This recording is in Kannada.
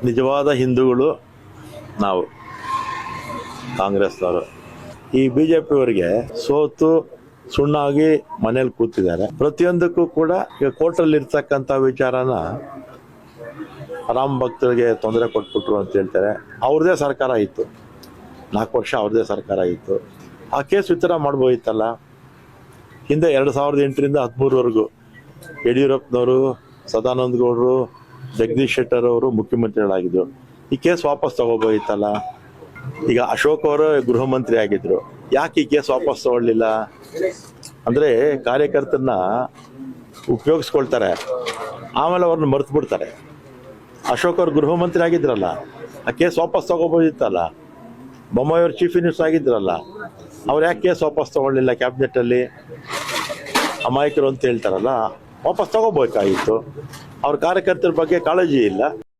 ನಿಜವಾದ ಹಿಂದೂಗಳು ನಾವು ಕಾಂಗ್ರೆಸ್ನವರು. ಈ BJP-ಅವರಿಗೆ ಸೋತು ಸುಣ್ಣಾಗಿ ಮನೇಲಿ ಕೂತಿದ್ದಾರೆ. ಪ್ರತಿಯೊಂದಕ್ಕೂ ಕೂಡ ಈಗ ಕೋರ್ಟಲ್ಲಿ ಇರ್ತಕ್ಕಂಥ ವಿಚಾರನ ರಾಮ ಭಕ್ತರಿಗೆ ತೊಂದರೆ ಕೊಟ್ಬಿಟ್ರು ಅಂತ ಹೇಳ್ತಾರೆ. ಅವ್ರದ್ದೇ ಸರ್ಕಾರ ಇತ್ತು, 4 ವರ್ಷ ಅವ್ರದ್ದೇ ಸರ್ಕಾರ ಇತ್ತು. ಆ ಕೇಸ್ ವಿಚಾರ ಮಾಡ್ಬೋದಿತ್ತಲ್ಲ. ಹಿಂದೆ 2008ರಿಂದ 2013ವರೆಗೂ ಯಡಿಯೂರಪ್ಪನವರು, ಸದಾನಂದ ಗೌಡರು, ಜಗದೀಶ್ ಶೆಟ್ಟರ್ ಅವರು ಮುಖ್ಯಮಂತ್ರಿಗಳಾಗಿದ್ರು. ಈ ಕೇಸ್ ವಾಪಸ್ ತಗೋಬೋದಿತ್ತಲ್ಲ. ಈಗ ಅಶೋಕ್ ಅವರು ಗೃಹ ಮಂತ್ರಿ ಆಗಿದ್ರು, ಯಾಕೆ ಈ ಕೇಸ್ ವಾಪಸ್ ತಗೊಳ್ಳಿಲ್ಲ? ಅಂದರೆ ಕಾರ್ಯಕರ್ತರನ್ನ ಉಪಯೋಗಿಸ್ಕೊಳ್ತಾರೆ, ಆಮೇಲೆ ಅವ್ರನ್ನ ಮರ್ತು ಬಿಡ್ತಾರೆ. ಅಶೋಕ್ ಅವರು ಗೃಹ ಮಂತ್ರಿ ಆಗಿದ್ರಲ್ಲ, ಆ ಕೇಸ್ ವಾಪಸ್ ತಗೋಬೋದಿತ್ತಲ್ಲ. ಬೊಮ್ಮಾಯಿ ಅವರು ಚೀಫ್ ಮಿನಿಸ್ಟರ್ ಆಗಿದ್ರಲ್ಲ, ಅವ್ರು ಯಾಕೆ ಕೇಸ್ ವಾಪಸ್ ತಗೊಳ್ಳಿಲ್ಲ? ಕ್ಯಾಬಿನೆಟ್ಟಲ್ಲಿ ಅಮಾಯಕರು ಅಂತ ಹೇಳ್ತಾರಲ್ಲ, ವಾಪಸ್ ತಗೋಬೇಕಾಗಿತ್ತು. ಅವ್ರ ಕಾರ್ಯಕರ್ತರ ಬಗ್ಗೆ ಕಾಳಜಿ ಇಲ್ಲ.